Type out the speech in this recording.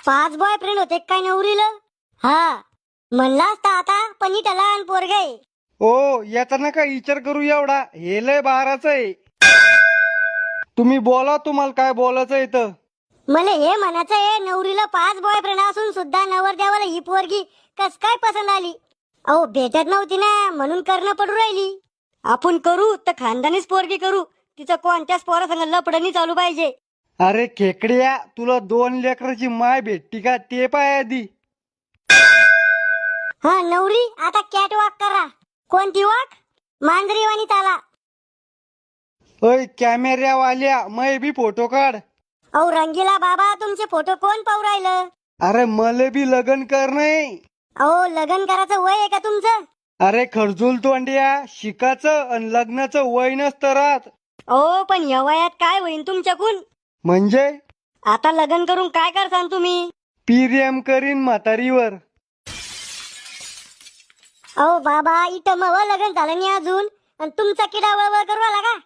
5 boyfriend होते काय नवरीला? हा, म्हणला असता आता पण इथं लहान पोरग आहे. ओ याचा नका विचार करू एवढा, हे लय बाराच आहे. तुम्ही बोला, तुम्हाला काय बोलायचं इथं. मला हे म्हणायचं आहे, नवरीला 5 बॉयफ्रेंड असून सुद्धा नवरदेवाला ही पोरगी कस काय पसंत आली? अहो भेटत नव्हती ना, म्हणून करणं पडू राहिली. आपण करू तर खानदानीच पोरगी करू, तिचं कोणत्याच पोरासंग लपडणी चालू पाहिजे. अरे खेकड्या, तुला 2 लेकराची माय भेटती का ते पाय आधी. हा नवरी, आता कॅट वॉक करा. कोणती वॉक? मांजरीवाणी चाला. ओय कॅमेऱ्यावाल्या, मै बी फोटो काढ. अहो रंगीला बाबा, तुमचे फोटो कोण पाहू राहिलं? अरे मले बी लगन कर नाही. अहो लग्न करायचं वय आहे का तुमचं? अरे खरजूल तोंड्या, शिकाचं आणि लग्नाचं वय नसतं राहत. अहो पण या वयात काय होईल तुमच्याकून? म्हणजे आता लग्न करून काय करसान तुम्ही? पीरियम करीन म्हातारीवर. अहो बाबा, इथं मग लग्न झालं नाही अजून, आणि तुमचा किडा वळवळ करू आला का?